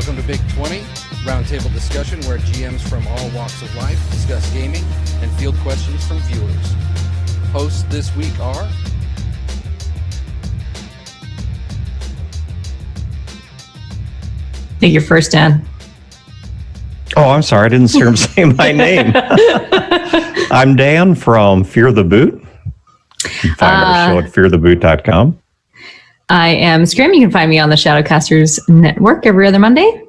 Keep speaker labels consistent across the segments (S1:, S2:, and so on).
S1: Welcome to Big 20, roundtable discussion where GMs from all walks of life discuss gaming and field questions from viewers. Hosts this week are...
S2: Take your first, Dan.
S3: Oh, I'm sorry. I didn't hear him say my name. I'm Dan from Fear the Boot. You can find our show at feartheboot.com.
S2: I am Scrim. You can find me on the Shadowcasters Network every other Monday.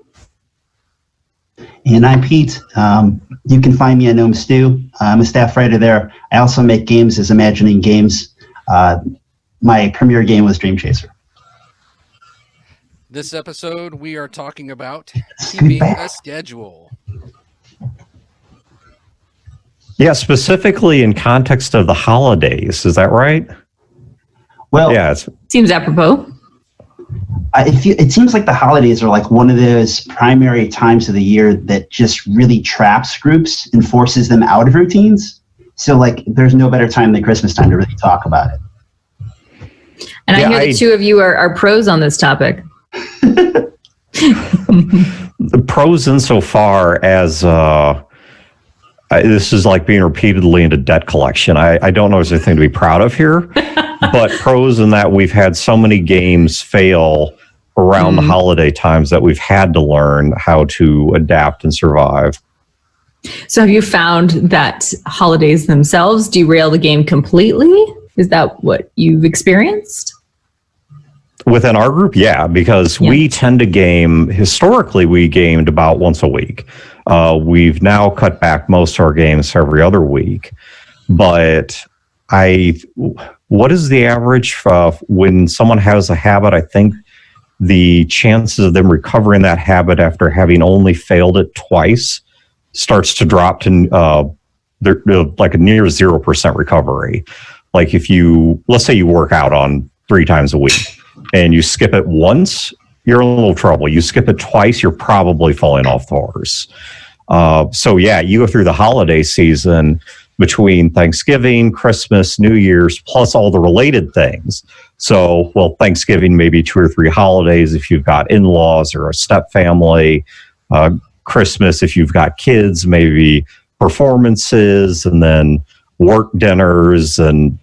S4: And I'm Pete. You can find me at Gnome Stew. I'm a staff writer there. I also make games as Imagining Games. My premiere game was Dream Chaser.
S1: This episode, we are talking about keeping a schedule.
S3: Yeah, specifically in context of the holidays. Is that right?
S4: Well,
S3: yeah,
S2: seems apropos.
S4: It seems like the holidays are like one of those primary times of the year that just really traps groups and forces them out of routines. So, like, there's no better time than Christmas time to really talk about it.
S2: And yeah, I hear the two of you are pros on this topic.
S3: The pros insofar as this is like being repeatedly into debt collection. I don't know if there's anything to be proud of here, but pros in that we've had so many games fail around the holiday times that we've had to learn how to adapt and survive.
S2: So have you found that holidays themselves derail the game completely? Is that what you've experienced?
S3: Within our group, yeah, because we tend to game, historically, we gamed about once a week. We've now cut back most of our games every other week. But what is the average when someone has a habit? I think the chances of them recovering that habit after having only failed it twice starts to drop to like a near 0% recovery. Like let's say you work out on 3 times a week. And you skip it once, you're in a little trouble. You skip it twice, you're probably falling off the horse. So yeah, you go through the holiday season between Thanksgiving, Christmas, New Year's, plus all the related things. So, well, Thanksgiving, maybe 2 or 3 holidays if you've got in-laws or a step family. Christmas, if you've got kids, maybe performances, and then work dinners, and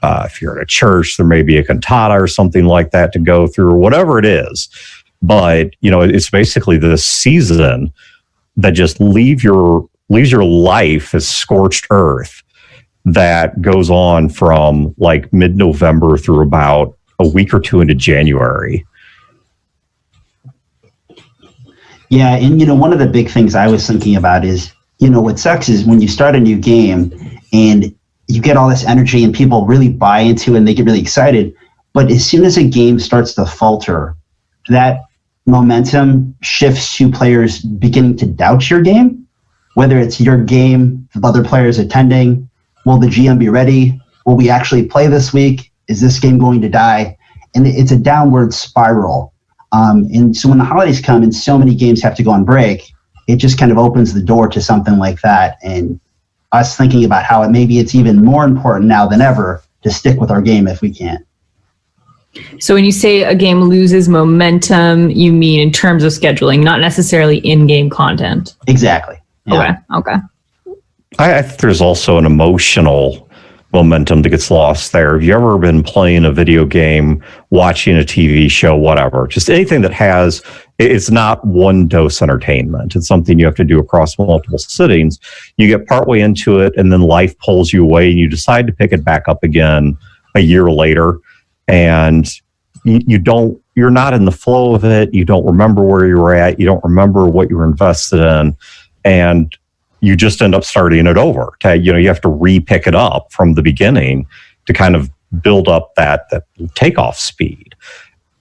S3: if you're at a church, there may be a cantata or something like that to go through, or whatever it is. But, it's basically this season that just leaves your life as scorched earth that goes on from like mid-November through about a week or 2 into January.
S4: Yeah, and, one of the big things I was thinking about is, what sucks is when you start a new game and you get all this energy and people really buy into it and they get really excited. But as soon as a game starts to falter, that momentum shifts to players beginning to doubt your game, whether it's your game, other players attending. Will the GM be ready? Will we actually play this week? Is this game going to die? And it's a downward spiral. And so when the holidays come and so many games have to go on break, it just kind of opens the door to something like that. And us thinking about how maybe it's even more important now than ever to stick with our game if we can.
S2: So when you say a game loses momentum, you mean in terms of scheduling, not necessarily in-game content?
S4: Exactly.
S2: Yeah. Okay.
S3: I think there's also an emotional momentum that gets lost there. Have you ever been playing a video game, watching a TV show, whatever, just anything that it's not one dose entertainment. It's something you have to do across multiple sittings. You get partway into it and then life pulls you away and you decide to pick it back up again a year later. And you're not in the flow of it. You don't remember where you were at. You don't remember what you were invested in. And you just end up starting it over. You have to re-pick it up from the beginning to kind of build up that takeoff speed.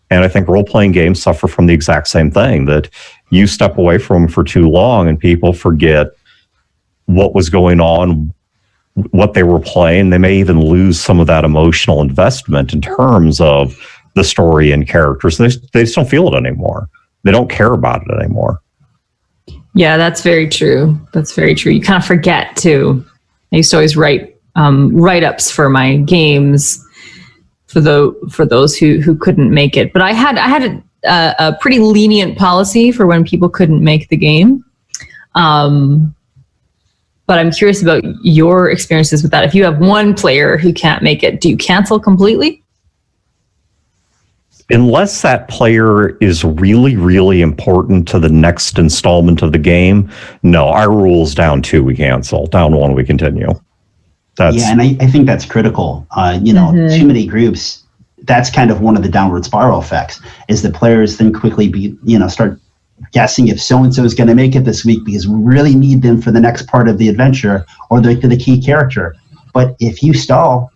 S3: And I think role-playing games suffer from the exact same thing, that you step away from them for too long and people forget what was going on, what they were playing. They may even lose some of that emotional investment in terms of the story and characters. They just don't feel it anymore. They don't care about it anymore.
S2: Yeah, that's very true. That's very true. You kind of forget too. I used to always write write-ups for my games for those who couldn't make it. But I had a pretty lenient policy for when people couldn't make the game. But I'm curious about your experiences with that. If you have one player who can't make it, do you cancel completely?
S3: Unless that player is really, really important to the next installment of the game, no, our rule's down 2, we cancel. Down 1, we continue.
S4: And I think that's critical. Too many groups, that's kind of one of the downward spiral effects, is the players then quickly start guessing if so-and-so is going to make it this week because we really need them for the next part of the adventure or the key character. But if you stall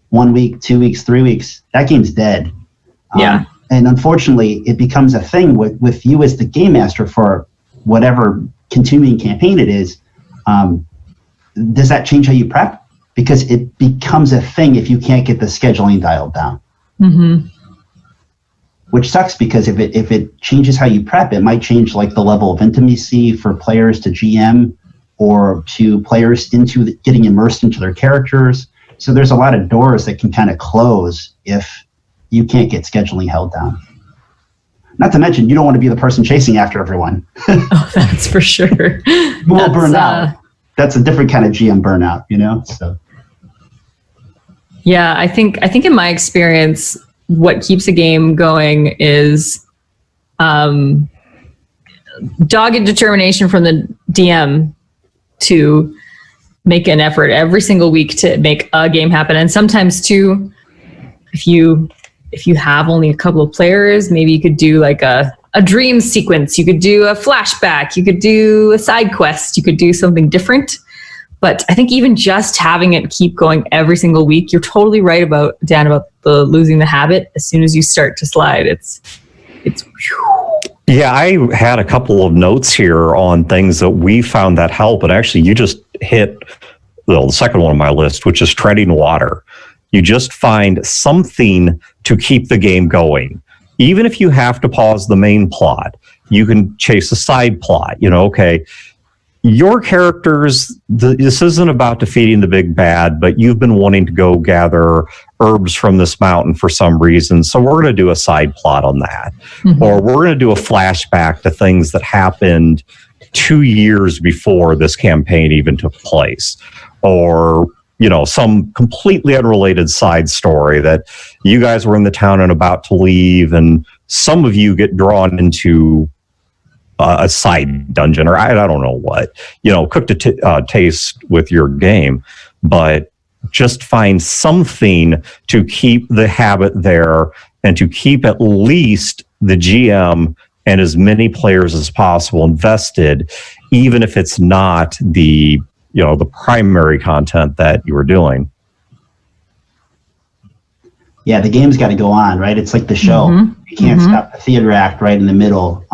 S4: 1 week, 2 weeks, 3 weeks, that game's dead.
S2: Yeah.
S4: And unfortunately, it becomes a thing with you as the game master for whatever continuing campaign it is. Does that change how you prep? Because it becomes a thing if you can't get the scheduling dialed down.
S2: Mm-hmm.
S4: Which sucks because if it changes how you prep, it might change like the level of intimacy for players to GM or to players into getting immersed into their characters. So there's a lot of doors that can kind of close if you can't get scheduling held down. Not to mention, you don't want to be the person chasing after everyone.
S2: Oh, that's for sure.
S4: You will burn out. That's a different kind of GM burnout, So.
S2: Yeah, I think in my experience, what keeps a game going is dogged determination from the DM to make an effort every single week to make a game happen. And sometimes too, if you have only a couple of players, maybe you could do like a dream sequence, you could do a flashback, you could do a side quest, you could do something different. But I think even just having it keep going every single week, you're totally right about Dan about the losing the habit. As soon as you start to slide, it's.
S3: Yeah, I had a couple of notes here on things that we found that help, and actually, you just hit the second one on my list, which is treading water. You just find something to keep the game going, even if you have to pause the main plot. You can chase a side plot. Okay. Your characters, this isn't about defeating the big bad, but you've been wanting to go gather herbs from this mountain for some reason. So we're going to do a side plot on that. Mm-hmm. Or we're going to do a flashback to things that happened 2 years before this campaign even took place. Or, some completely unrelated side story that you guys were in the town and about to leave, and some of you get drawn into a side dungeon, or I don't know what, cooked a taste with your game, but just find something to keep the habit there and to keep at least the GM and as many players as possible invested, even if it's not the primary content that you were doing.
S4: Yeah, the game's got to go on, right? It's like the show. Mm-hmm. You can't stop the theater act right in the middle.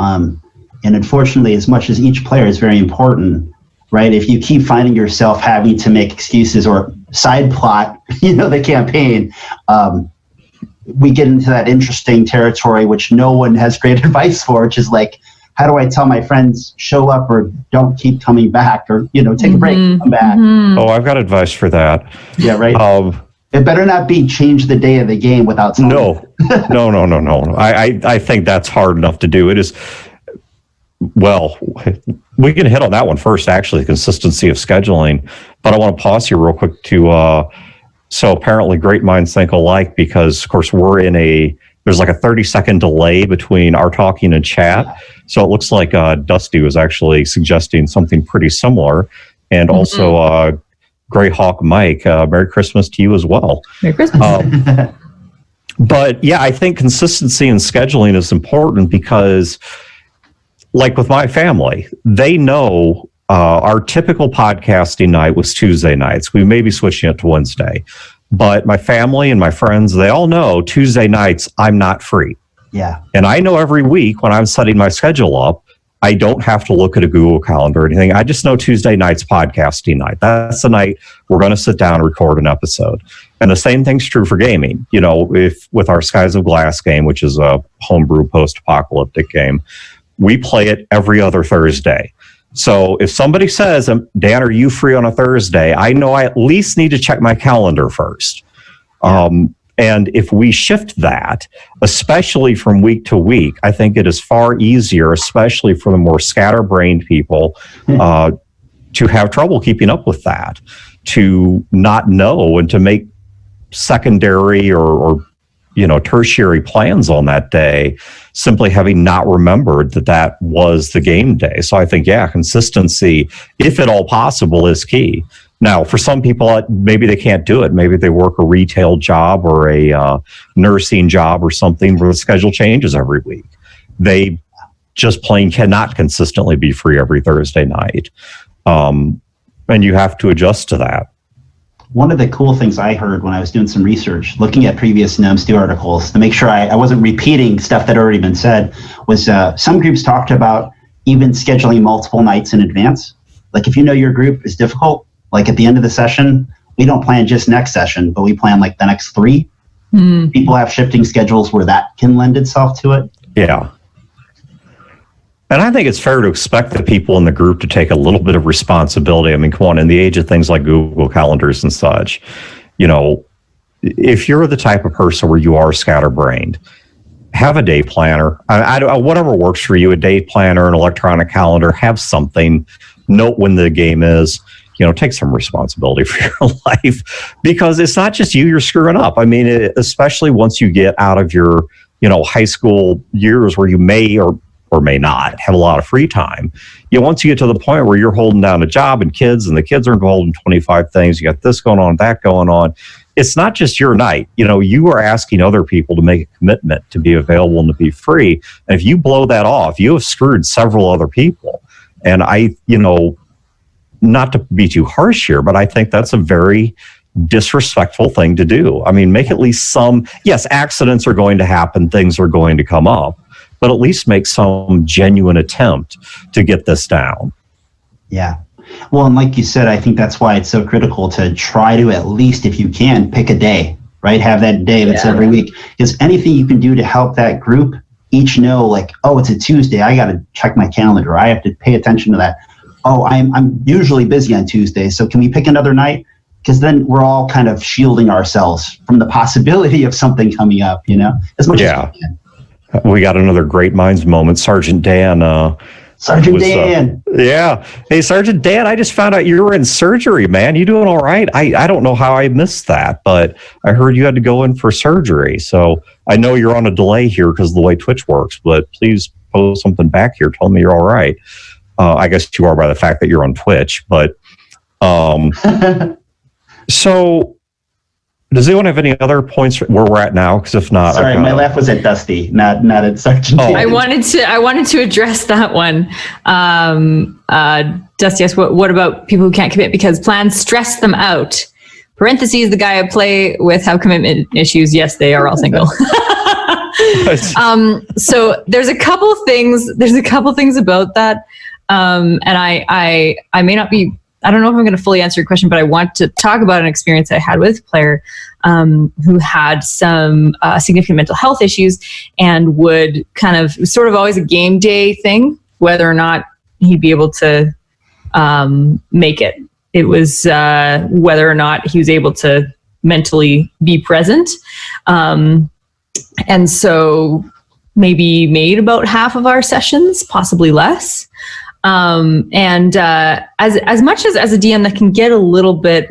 S4: And unfortunately, as much as each player is very important, right? If you keep finding yourself having to make excuses or side plot, the campaign, we get into that interesting territory, which no one has great advice for, which is like, how do I tell my friends show up or don't keep coming back or, take a break, come back?
S3: Oh, I've got advice for that.
S4: Yeah, right. It better not be change the day of the game without telling.
S3: No. I think that's hard enough to do. It is. Well, we can hit on that one first, actually, consistency of scheduling. But I want to pause here real quick so apparently great minds think alike, because, of course, there's like a 30-second delay between our talking and chat. So it looks like Dusty was actually suggesting something pretty similar. And also, Greyhawk Mike, Merry Christmas to you as well.
S2: Merry Christmas.
S3: But yeah, I think consistency in scheduling is important because, like with my family, they know our typical podcasting night was Tuesday nights. We may be switching it to Wednesday. But my family and my friends, they all know Tuesday nights I'm not free.
S4: Yeah.
S3: And I know every week when I'm setting my schedule up, I don't have to look at a Google Calendar or anything. I just know Tuesday night's podcasting night. That's the night we're going to sit down and record an episode. And the same thing's true for gaming. If with our Skies of Glass game, which is a homebrew post-apocalyptic game, we play it every other Thursday. So if somebody says, Dan, are you free on a Thursday? I know I at least need to check my calendar first. And if we shift that, especially from week to week, I think it is far easier, especially for the more scatterbrained people, to have trouble keeping up with that, to not know and to make secondary or tertiary plans on that day, simply having not remembered that was the game day. So I think, consistency, if at all possible, is key. Now, for some people, maybe they can't do it. Maybe they work a retail job or a nursing job or something where the schedule changes every week. They just plain cannot consistently be free every Thursday night. And you have to adjust to that.
S4: One of the cool things I heard when I was doing some research, looking at previous Gnome Stew articles to make sure I wasn't repeating stuff that had already been said, was some groups talked about even scheduling multiple nights in advance. Like if you know your group is difficult, like at the end of the session, we don't plan just next session, but we plan like the next 3. People have shifting schedules where that can lend itself to it.
S3: Yeah. And I think it's fair to expect the people in the group to take a little bit of responsibility. I mean, come on, in the age of things like Google Calendars and such, if you're the type of person where you are scatterbrained, have a day planner. Whatever works for you, a day planner, an electronic calendar, have something. Note when the game is. Take some responsibility for your life, because it's not just you're screwing up. I mean, especially once you get out of your, high school years where you may or may not have a lot of free time. Once you get to the point where you're holding down a job and kids, and the kids are involved in 25 things, you got this going on, that going on. It's not just your night. You are asking other people to make a commitment to be available and to be free. And if you blow that off, you have screwed several other people. And not to be too harsh here, but I think that's a very disrespectful thing to do. I mean, make at least some, yes, accidents are going to happen, things are going to come up, but at least make some genuine attempt to get this down.
S4: Yeah. Well, and like you said, I think that's why it's so critical to try to, at least if you can, pick a day, right? Have that day that's every week. Because anything you can do to help that group each know, like, oh, it's a Tuesday, I got to check my calendar, I have to pay attention to that. Oh, I'm usually busy on Tuesday, so can we pick another night? Because then we're all kind of shielding ourselves from the possibility of something coming up, as much as we can.
S3: We got another great minds moment. Sergeant Dan.
S4: Dan.
S3: Yeah. Hey, Sergeant Dan, I just found out you were in surgery, man. You doing all right? I don't know how I missed that, but I heard you had to go in for surgery. So I know you're on a delay here because of the way Twitch works, but please post something back here. Tell me you're all right. I guess you are by the fact that you're on Twitch, but so does anyone have any other points where we're at now? Because if not,
S4: sorry, my laugh was at Dusty, not at Sergeant.
S2: I wanted to address that one. Dusty, yes. What about people who can't commit because plans stress them out? Parentheses, the guy I play with have commitment issues. Yes, they are all single. So there's a couple things about that. And I may not be, I don't know if I'm going to fully answer your question, but I want to talk about an experience I had with a player who had some significant mental health issues and would kind of sort of always a game day thing, whether or not he'd be able to make it. It was whether or not he was able to mentally be present. And so maybe made about half of our sessions, possibly less. And as much as a DM, that can get a little bit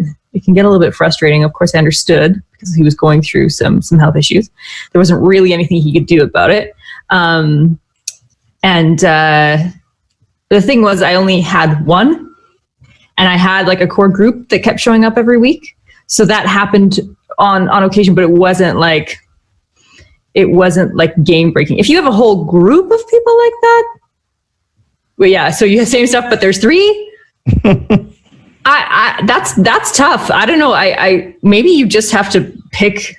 S2: frustrating. Of course, I understood because he was going through some health issues. There wasn't really anything he could do about it. And the thing was, I only had one, and I had like a core group that kept showing up every week. So that happened on occasion, but it wasn't like game breaking. If you have a whole group of people like that, well, yeah. So you have same stuff, but there's 3. That's tough. I don't know. I maybe you just have to pick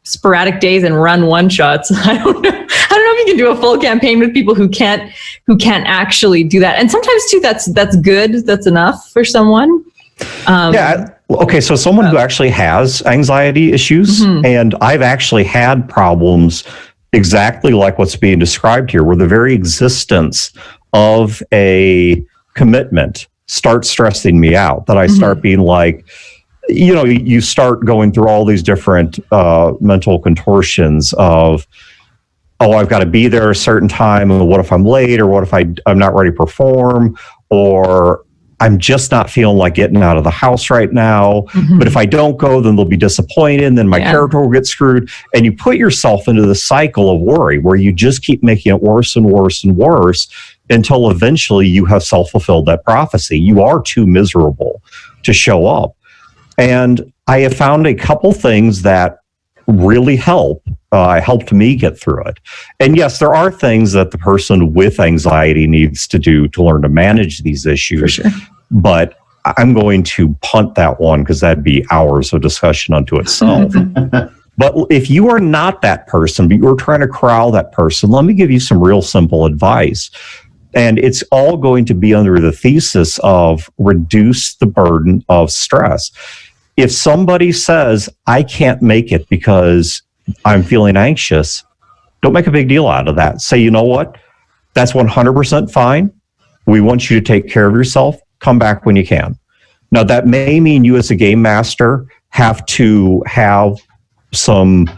S2: sporadic days and run one shots. I don't know if you can do a full campaign with people who can't actually do that. And sometimes too, that's good. That's enough for someone.
S3: Yeah. Okay. So someone who actually has anxiety issues, and I've actually had problems exactly like what's being described here, where the very existence of a commitment starts stressing me out, that I start being like, you start going through all these different mental contortions of, oh, I've got to be there a certain time, and what if I'm late, or what if I'm not ready to perform, or I'm just not feeling like getting out of the house right now. Mm-hmm. But if I don't go, then they'll be disappointed, and then my character will get screwed. And you put yourself into the cycle of worry where you just keep making it worse and worse and worse until eventually you have self-fulfilled that prophecy. You are too miserable to show up. And I have found a couple things that really helped me get through it. And yes, there are things that the person with anxiety needs to do to learn to manage these issues. For sure. But I'm going to punt that one because that'd be hours of discussion unto itself. But if you are not that person, but you're trying to corral that person, let me give you some real simple advice. And it's all going to be under the thesis of reduce the burden of stress. If somebody says, I can't make it because I'm feeling anxious, don't make a big deal out of that. Say, you know what? That's 100% fine. We want you to take care of yourself. Come back when you can. Now, that may mean you as a game master have to have some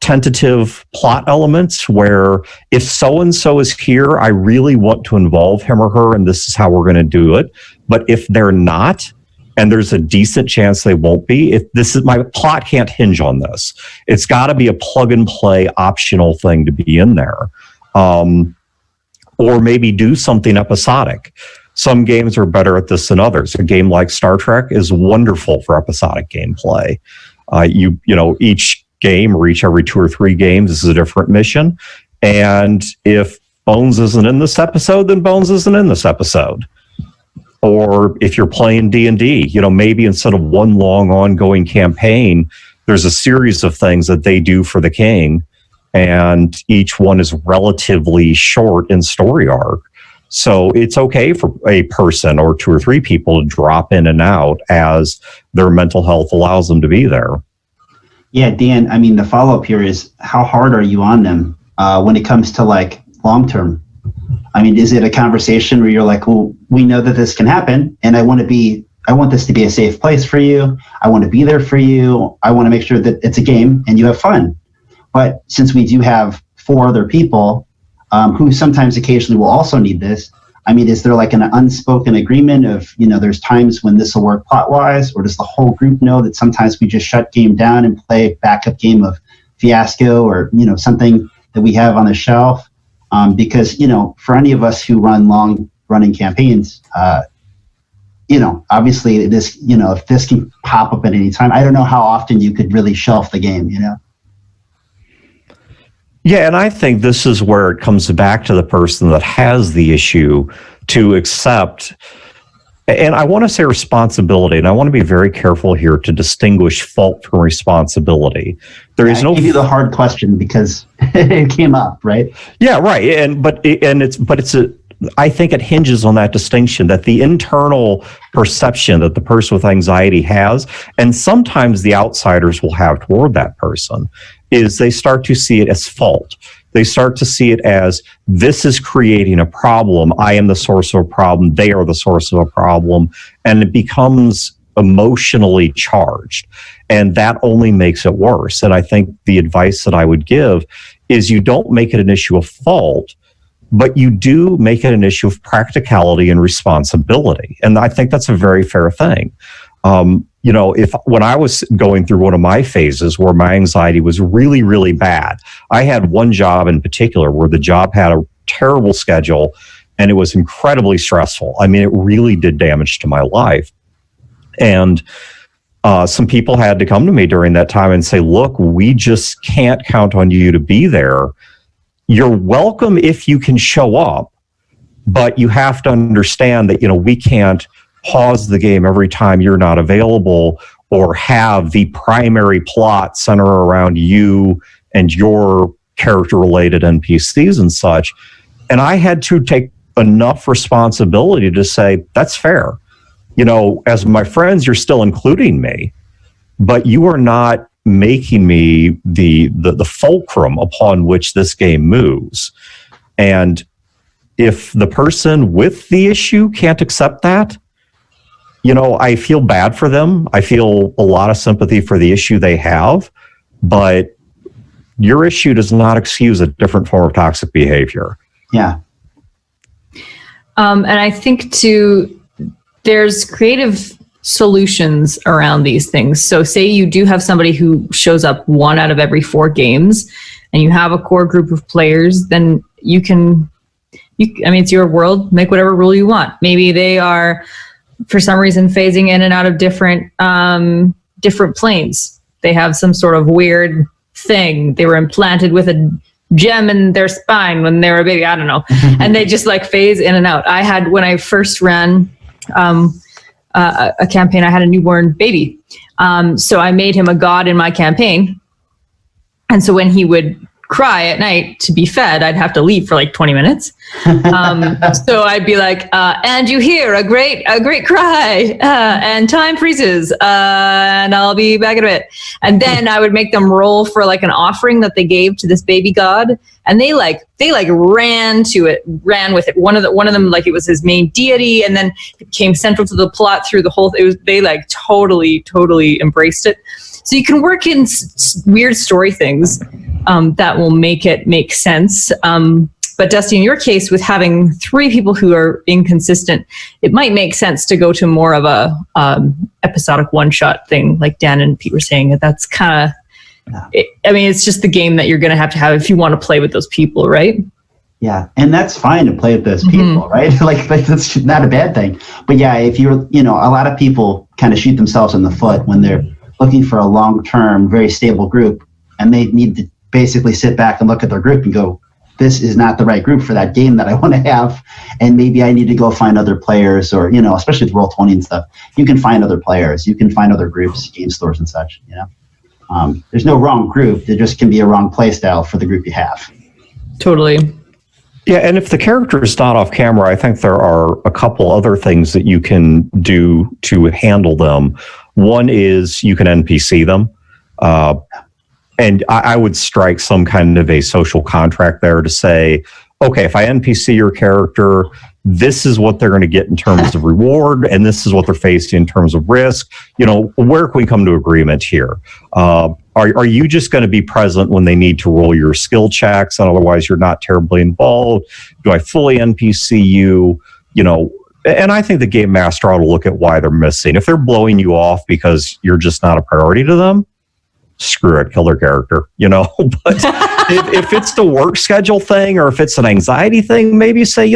S3: tentative plot elements where if so-and-so is here, I really want to involve him or her, and this is how we're going to do it. But if they're not, and there's a decent chance they won't be, if this is my plot can't hinge on this. It's got to be a plug and play optional thing to be in there. Or maybe do something episodic. Some games are better at this than others. A game like Star Trek is wonderful for episodic gameplay. Each game or each every 2 or 3 games is a different mission. And if Bones isn't in this episode, then Bones isn't in this episode. Or if you're playing D&D, maybe instead of one long ongoing campaign, there's a series of things that they do for the king, and each one is relatively short in story arc. So it's okay for a person or 2 or 3 people to drop in and out as their mental health allows them to be there.
S4: Yeah, Dan, I mean, the follow-up here is how hard are you on them when it comes to like long-term? I mean, is it a conversation where you're like, well, we know that this can happen, and I want this to be a safe place for you. I want to be there for you. I want to make sure that it's a game and you have fun. But since we do have 4 other people who sometimes occasionally will also need this, I mean, is there like an unspoken agreement of, there's times when this will work plot-wise, or does the whole group know that sometimes we just shut game down and play a backup game of Fiasco or, something that we have on the shelf? Because, for any of us who run long-running campaigns, obviously this, if this can pop up at any time, I don't know how often you could really shelf the game,
S3: Yeah, and I think this is where it comes back to the person that has the issue to accept. And I want to say responsibility, and I want to be very careful here to distinguish fault from responsibility. There is no.
S4: I gave you the hard question because it came up, right?
S3: Yeah, right. I think it hinges on that distinction that the internal perception that the person with anxiety has, and sometimes the outsiders will have toward that person, is they start to see it as fault. They start to see it as, this is creating a problem. I am the source of a problem. They are the source of a problem. And it becomes emotionally charged. And that only makes it worse. And I think the advice that I would give is you don't make it an issue of fault, but you do make it an issue of practicality and responsibility. And I think that's a very fair thing. When I was going through one of my phases where my anxiety was really, really bad, I had one job in particular where the job had a terrible schedule and it was incredibly stressful. I mean, it really did damage to my life. And some people had to come to me during that time and say, look, we just can't count on you to be there. You're welcome if you can show up, but you have to understand that, we can't pause the game every time you're not available or have the primary plot center around you and your character-related NPCs and such. And I had to take enough responsibility to say, that's fair. As my friends, you're still including me, but you are not making me the fulcrum upon which this game moves. And if the person with the issue can't accept that, I feel bad for them. I feel a lot of sympathy for the issue they have, but your issue does not excuse a different form of toxic behavior.
S4: Yeah.
S2: And I think too, there's creative solutions around these things. So say you do have somebody who shows up 1 out of every 4 games and you have a core group of players, then it's your world, make whatever rule you want. Maybe they are, for some reason, phasing in and out of different planes. They have some sort of weird thing. They were implanted with a gem in their spine when they were a baby. I don't know. And they just like phase in and out. I had, when I first ran a campaign, I had a newborn baby. So I made him a god in my campaign. And so when he would cry at night to be fed, I'd have to leave for like 20 minutes. So I'd be like, and you hear a great cry, and time freezes, and I'll be back in a bit. And then I would make them roll for like an offering that they gave to this baby god. And they ran with it. One of them, like it was his main deity, and then it became central to the plot through the whole, they like totally embraced it. So you can work in weird story things that will make it make sense. But Dusty, in your case, with having 3 people who are inconsistent, it might make sense to go to more of a episodic one-shot thing, like Dan and Pete were saying. That's kind of, it's just the game that you're going to have if you want to play with those people, right?
S4: Yeah, and that's fine to play with those people, right? like that's not a bad thing. But yeah, if you're, a lot of people kind of shoot themselves in the foot when they're looking for a long-term, very stable group, and they need to basically sit back and look at their group and go, this is not the right group for that game that I want to have, and maybe I need to go find other players, or, especially with Roll20 and stuff, you can find other players, you can find other groups, game stores and such, There's no wrong group, there just can be a wrong play style for the group you have.
S2: Totally.
S3: Yeah, and if the character is not off camera, I think there are a couple other things that you can do to handle them. One is you can NPC them. And I would strike some kind of a social contract there to say, okay, if I NPC your character, this is what they're going to get in terms of reward, and this is what they're facing in terms of risk. Where can we come to agreement here? Are you just going to be present when they need to roll your skill checks, and otherwise you're not terribly involved? Do I fully NPC you? And I think the game master ought to look at why they're missing. If they're blowing you off because you're just not a priority to them, screw it, kill their character, But if it's the work schedule thing, or if it's an anxiety thing, maybe say,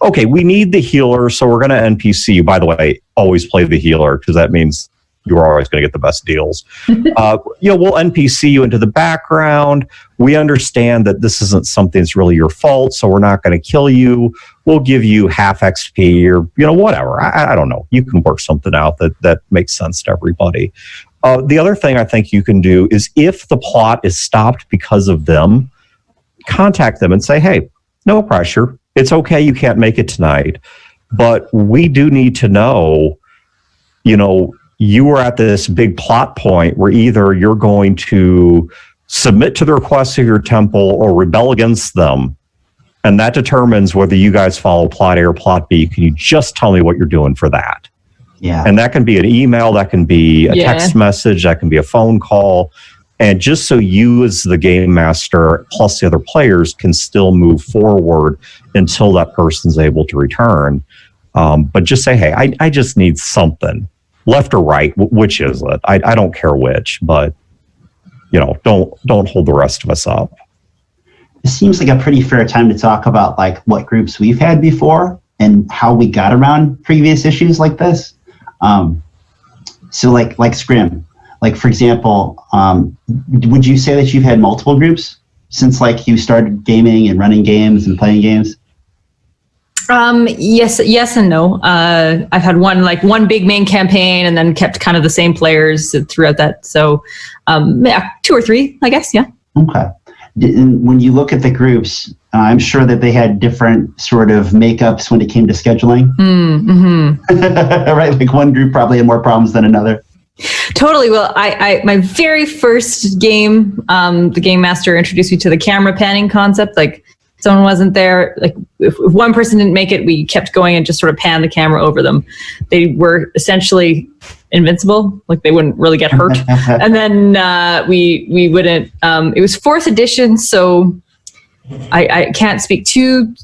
S3: okay, we need the healer, so we're going to NPC you. By the way, always play the healer, because that means you're always going to get the best deals. We'll NPC you into the background. We understand that this isn't something that's really your fault, so we're not going to kill you. We'll give you half XP, or, whatever. I don't know. You can work something out that makes sense to everybody. The other thing I think you can do is, if the plot is stopped because of them, contact them and say, hey, no pressure. It's okay, you can't make it tonight, but we do need to know, you are at this big plot point where either you're going to submit to the requests of your temple or rebel against them, and that determines whether you guys follow plot A or plot B. Can you just tell me what you're doing for that?
S4: Yeah.
S3: And that can be an email, that can be a text message, that can be a phone call. And just so you as the game master plus the other players can still move forward until that person's able to return. But just say, hey, I just need something, left or right, which is it? I don't care which, but don't hold the rest of us up.
S4: It seems like a pretty fair time to talk about like what groups we've had before and how we got around previous issues like this. So like Scrim, like for example, would you say that you've had multiple groups since like you started gaming and running games and playing games?
S2: Yes and no. I've had one big main campaign and then kept kind of the same players throughout that. So 2 or 3, I guess. Yeah.
S4: Okay. When you look at the groups, I'm sure that they had different sort of makeups when it came to scheduling. Right? Like one group probably had more problems than another.
S2: Totally. Well, I my very first game, the game master introduced me to the camera panning concept. Like someone wasn't there, like if one person didn't make it, we kept going and just sort of panned the camera over them. They were essentially invincible, like they wouldn't really get hurt. And then we wouldn't. It was 4th edition, so I can't speak too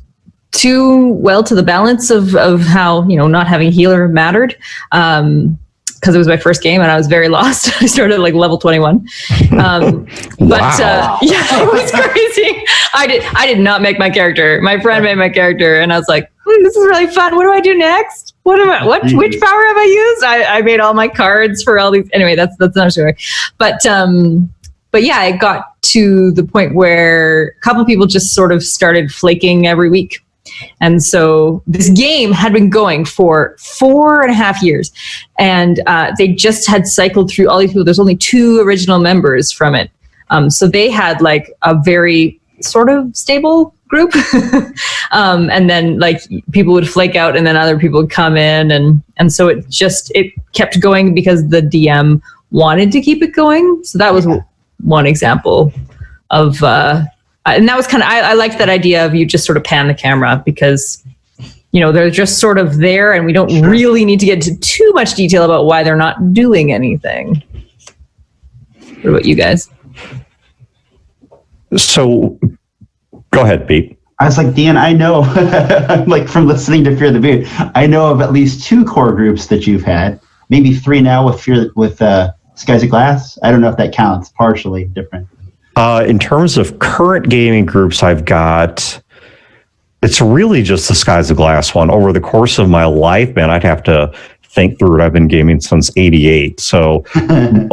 S2: well to the balance of how, not having a healer mattered. Because it was my first game and I was very lost. I started at like level 21.
S3: Wow.
S2: Yeah, it was crazy. I did not make my character. My friend made my character, and I was like, this is really fun. What do I do next? Which power have I used? I made all my cards for all these. Anyway, that's another story. But yeah, it got to the point where a couple people just sort of started flaking every week. And so this game had been going for 4.5 years, and they just had cycled through all these people. There's only 2 original members from it. So they had like a very sort of stable group. And then like people would flake out and then other people would come in. And so it kept going because the DM wanted to keep it going. So that was one example of, and that was kind of, I liked that idea of you just sort of pan the camera because, they're just sort of there and we don't really need to get into too much detail about why they're not doing anything. What about you guys?
S3: So go ahead, Pete.
S4: I was like, Dan, I know, like from listening to Fear the Boot, I know of at least 2 core groups that you've had, maybe 3 now with Skies of Glass. I don't know if that counts, partially different.
S3: In terms of current gaming groups I've got, it's really just the Skies of Glass one. Over the course of my life, man, I'd have to think through it. I've been gaming since 88. So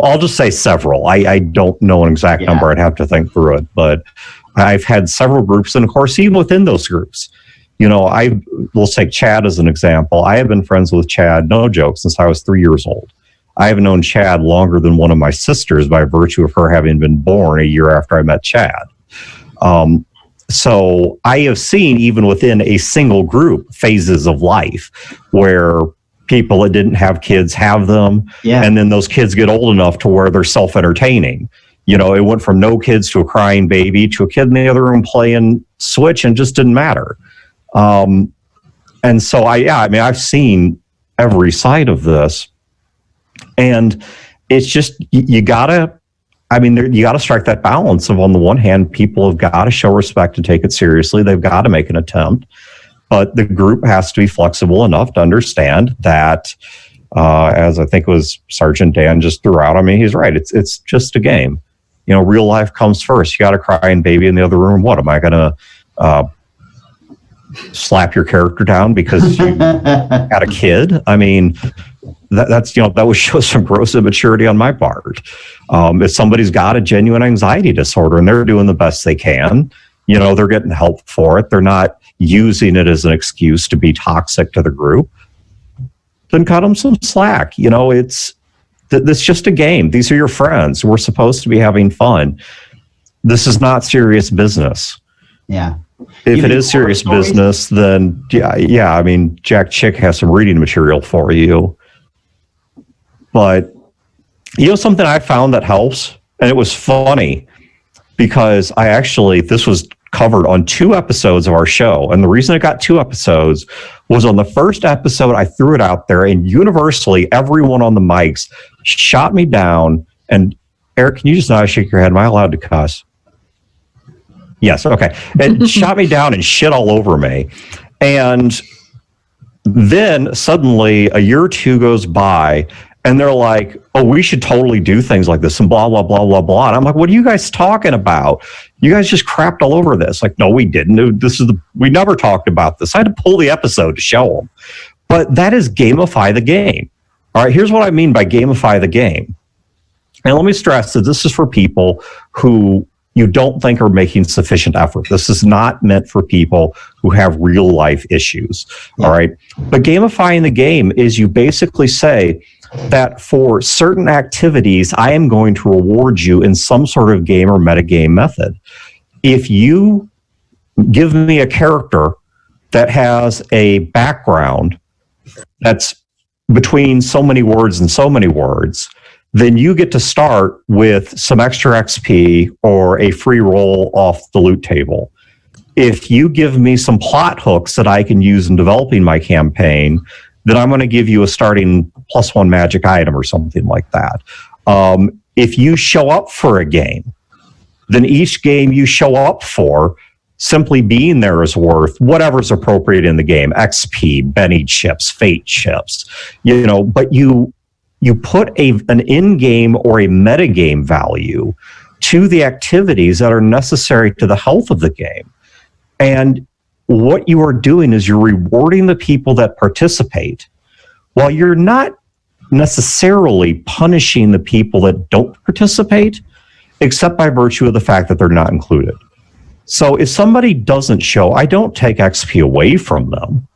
S3: I'll just say several. I don't know an exact number. I'd have to think through it. But I've had several groups. And of course, even within those groups, we'll take Chad as an example. I have been friends with Chad, no joke, since I was 3 years old. I have known Chad longer than one of my sisters by virtue of her having been born a year after I met Chad. So I have seen, even within a single group, phases of life where people that didn't have kids have them. Yeah. And then those kids get old enough to where they're self-entertaining. It went from no kids to a crying baby to a kid in the other room playing Switch and just didn't matter. And so I've seen every side of this. And it's just, you gotta strike that balance of, on the one hand, people have got to show respect and take it seriously. They've got to make an attempt, but the group has to be flexible enough to understand that, as I think it was Sergeant Dan just threw out. He's right. It's just a game. Real life comes first. You got a crying baby in the other room. What am I going to slap your character down because you had a kid? That would show some gross immaturity on my part. If somebody's got a genuine anxiety disorder and they're doing the best they can, they're getting help for it. They're not using it as an excuse to be toxic to the group. Then cut them some slack. It's just a game. These are your friends. We're supposed to be having fun. This is not serious business.
S4: Yeah.
S3: If it is serious business, then Jack Chick has some reading material for you. But something I found that helps, and it was funny because this was covered on 2 episodes of our show. And the reason it got 2 episodes was on the first episode, I threw it out there, and universally, everyone on the mics shot me down. And Eric, can you just not shake your head? Am I allowed to cuss? Yes. Okay. And shot me down and shit all over me. And then suddenly a year or 2 goes by, and they're like, oh, we should totally do things like this and blah, blah, blah, blah, blah. And I'm like, what are you guys talking about? You guys just crapped all over this. Like, no, we didn't. We never talked about this. I had to pull the episode to show them. But that is gamify the game. All right, here's what I mean by gamify the game. And let me stress that this is for people who you don't think are making sufficient effort. This is not meant for people who have real life issues. Yeah. All right. But gamifying the game is you basically say that for certain activities, I am going to reward you in some sort of game or metagame method. If you give me a character that has a background that's between so many words and so many words, then you get to start with some extra XP or a free roll off the loot table. if you give me some plot hooks that I can use in developing my campaign, then I'm going to give you a starting +1 magic item or something like that. If you show up for a game, then each game you show up for, simply being there is worth whatever's appropriate in the game, XP, Benny chips, fate chips, but you put an in-game or a metagame value to the activities that are necessary to the health of the game. And what you are doing is you're rewarding the people that participate, while you're not necessarily punishing the people that don't participate, except by virtue of the fact that they're not included. So if somebody doesn't show, I don't take XP away from them,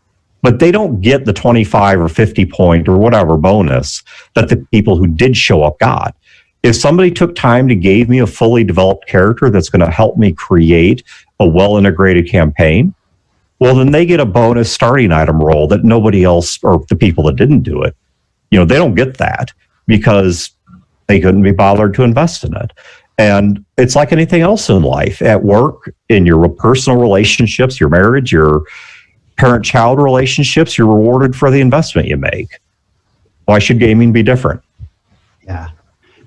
S3: but they don't get the 25 or 50 point or whatever bonus that the people who did show up got. If somebody took time to give me a fully developed character that's going to help me create a well-integrated campaign, well, then they get a bonus starting item roll that nobody else, or the people that didn't do it, they don't get that because they couldn't be bothered to invest in it. And it's like anything else in life, at work, in your personal relationships, your marriage, your parent-child relationships, you're rewarded for the investment you make. Why should gaming be different?
S4: Yeah.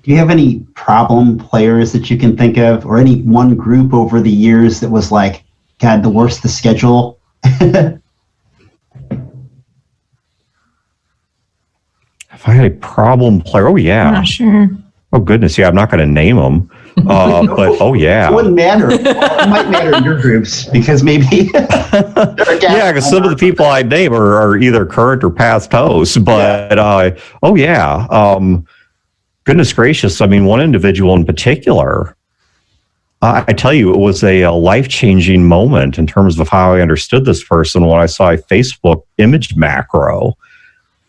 S4: Do you have any problem players that you can think of, or any one group over the years that was like, God, the worse the schedule?
S3: If I had a problem player, oh yeah.
S2: Not sure.
S3: Oh goodness, yeah, I'm not going to name them. But oh yeah,
S4: it wouldn't matter. It might matter in your groups because maybe
S3: yeah, because some of the people I name are either current or past hosts. But oh yeah, goodness gracious, I mean, one individual in particular, I tell you, it was a life-changing moment in terms of how I understood this person when I saw a Facebook image macro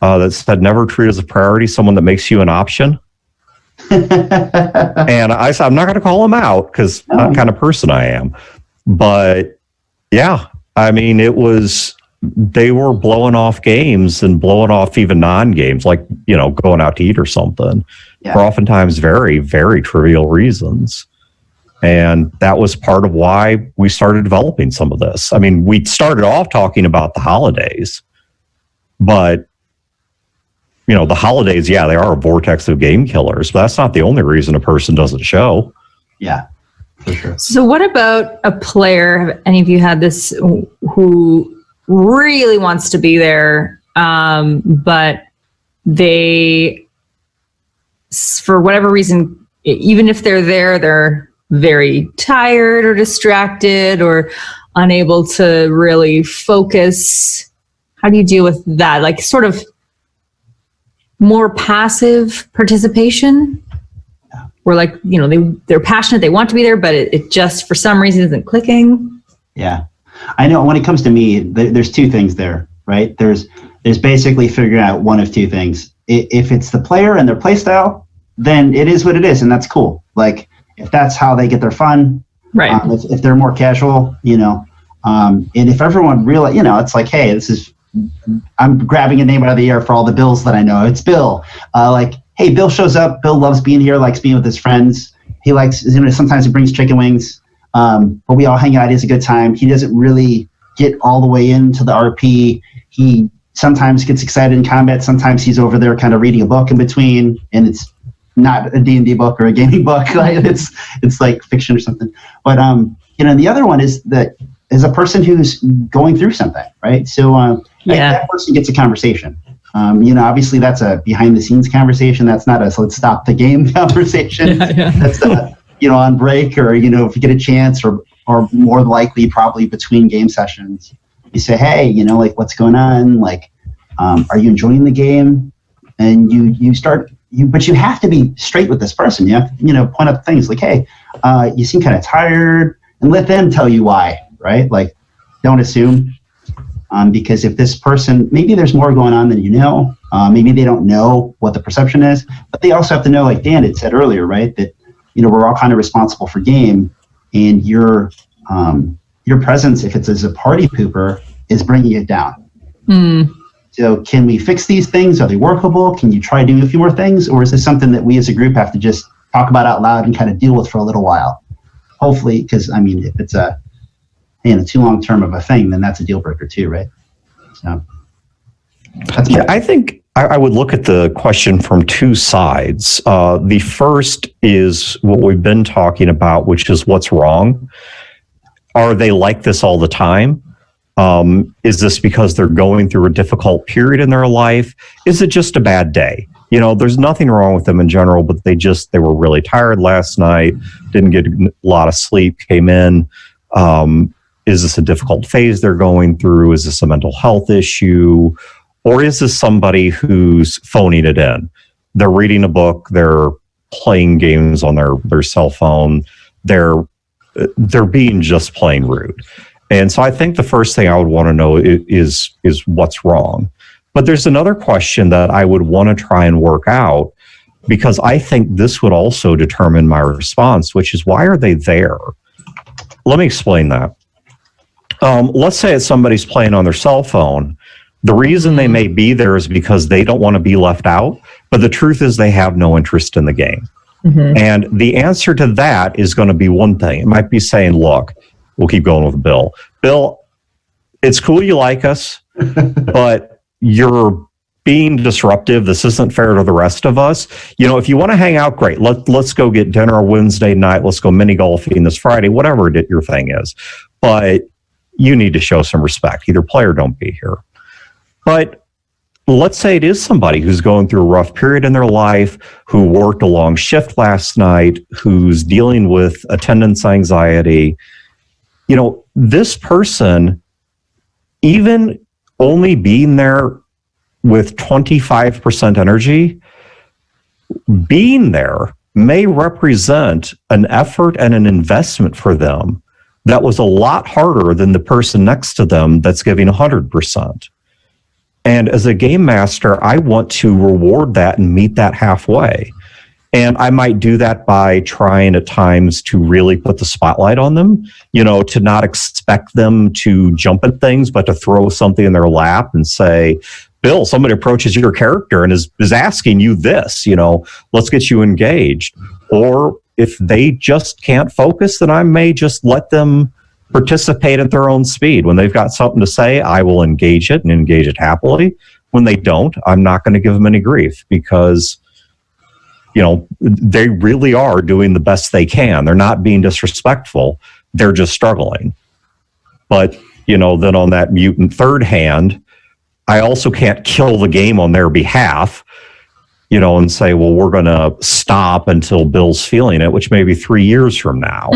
S3: that said, "Never treat as a priority someone that makes you an option." And I said, I'm not going to call him out because that's the kind of person I am. But yeah, I mean, they were blowing off games and blowing off even non-games, like, going out to eat or something, for oftentimes very, very trivial reasons. And that was part of why we started developing some of this. I mean, we started off talking about the holidays, but the holidays, yeah, they are a vortex of game killers, but that's not the only reason a person doesn't show.
S4: Yeah, for sure.
S2: So what about a player, have any of you had this, who really wants to be there, but they, for whatever reason, even if they're there, they're very tired or distracted or unable to really focus? How do you deal with that? Like, sort of more passive participation, where, like, they're passionate, they want to be there, but it just for some reason isn't clicking.
S4: Yeah, I know. When it comes to me, there's two things there, right? There's basically figuring out one of two things. If it's the player and their play style, then it is what it is, and that's cool. Like, if that's how they get their fun, right? If they're more casual, and if everyone really, it's like, hey, I'm grabbing a name out of the air for all the Bills that I know. It's Bill. Like, hey, Bill shows up. Bill loves being here, likes being with his friends. He likes, sometimes he brings chicken wings, but we all hang out. He has a good time. He doesn't really get all the way into the RP. He sometimes gets excited in combat. Sometimes he's over there kind of reading a book in between, and it's not a D&D book or a gaming book. Like, it's like fiction or something. But, the other one is that is a person who's going through something, right? So that person gets a conversation. Obviously that's a behind the scenes conversation. That's not a let's stop the game conversation. That's on break, or if you get a chance, or more likely probably between game sessions, you say, hey, like, what's going on? Like, are you enjoying the game? And you start. But you have to be straight with this person. You have to, point out things like, hey, you seem kind of tired, and let them tell you why, right? Like, don't assume, because if this person, maybe there's more going on than maybe they don't know what the perception is, but they also have to know, like Dan had said earlier, right, that, we're all kind of responsible for game, and your presence, if it's as a party pooper, is bringing it down. So can we fix these things? Are they workable? Can you try doing a few more things? Or is this something that we as a group have to just talk about out loud and kind of deal with for a little while? Hopefully, because, if it's too long term of a thing, then that's a deal breaker too, right? So
S3: I think I would look at the question from two sides. The first is what we've been talking about, which is what's wrong. Are they like this all the time? Is this because they're going through a difficult period in their life? Is it just a bad day? There's nothing wrong with them in general, but they were really tired last night, didn't get a lot of sleep, came in. Is this a difficult phase they're going through? Is this a mental health issue? Or is this somebody who's phoning it in? They're reading a book, they're playing games on their cell phone, they're being just plain rude. And so I think the first thing I would want to know is what's wrong. But there's another question that I would want to try and work out, because I think this would also determine my response, which is, why are they there? Let me explain that. Let's say it's somebody's playing on their cell phone. The reason they may be there is because they don't want to be left out, but the truth is they have no interest in the game. Mm-hmm. And the answer to that is going to be one thing. It might be saying, look, we'll keep going with Bill. Bill, it's cool you like us, but you're being disruptive. This isn't fair to the rest of us. If you want to hang out, great. Let's go get dinner Wednesday night. Let's go mini golfing this Friday, whatever your thing is. But you need to show some respect. Either play or don't be here. But let's say it is somebody who's going through a rough period in their life, who worked a long shift last night, who's dealing with attendance anxiety. This person, even only being there with 25% energy, being there may represent an effort and an investment for them that was a lot harder than the person next to them that's giving 100%. And as a game master, I want to reward that and meet that halfway. And I might do that by trying at times to really put the spotlight on them, to not expect them to jump at things, but to throw something in their lap and say, Bill, somebody approaches your character and is asking you this, let's get you engaged. Or if they just can't focus, then I may just let them participate at their own speed. When they've got something to say, I will engage it and engage it happily. When they don't, I'm not going to give them any grief, because they really are doing the best they can. They're not being disrespectful. They're just struggling. But, then on that mutant third hand, I also can't kill the game on their behalf, and say, well, we're going to stop until Bill's feeling it, which may be 3 years from now.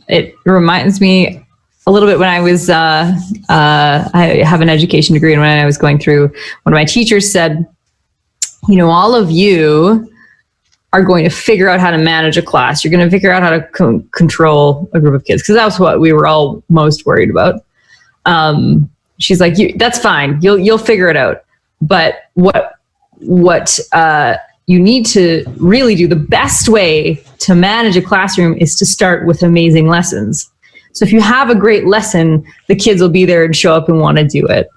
S2: It reminds me a little bit when I was, I have an education degree, and when I was going through, one of my teachers said, all of you are going to figure out how to manage a class. You're going to figure out how to control a group of kids, because that's what we were all most worried about. She's like, that's fine. You'll figure it out. But what you need to really do, the best way to manage a classroom is to start with amazing lessons. So if you have a great lesson, the kids will be there and show up and want to do it.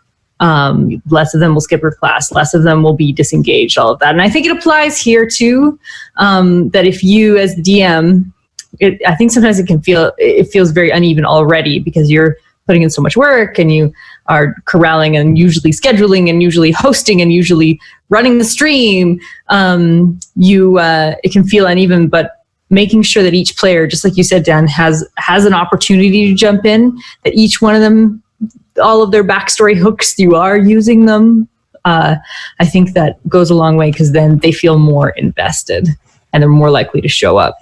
S2: Less of them will skip your class. Less of them will be disengaged, all of that. And I think it applies here too, that if you as the DM, I think sometimes it feels very uneven already, because you're putting in so much work and you are corralling and usually scheduling and usually hosting and usually running the stream. It can feel uneven, but making sure that each player, just like you said, Dan, has an opportunity to jump in, that each one of them, all of their backstory hooks, you are using them. I think that goes a long way, because then they feel more invested and they're more likely to show up.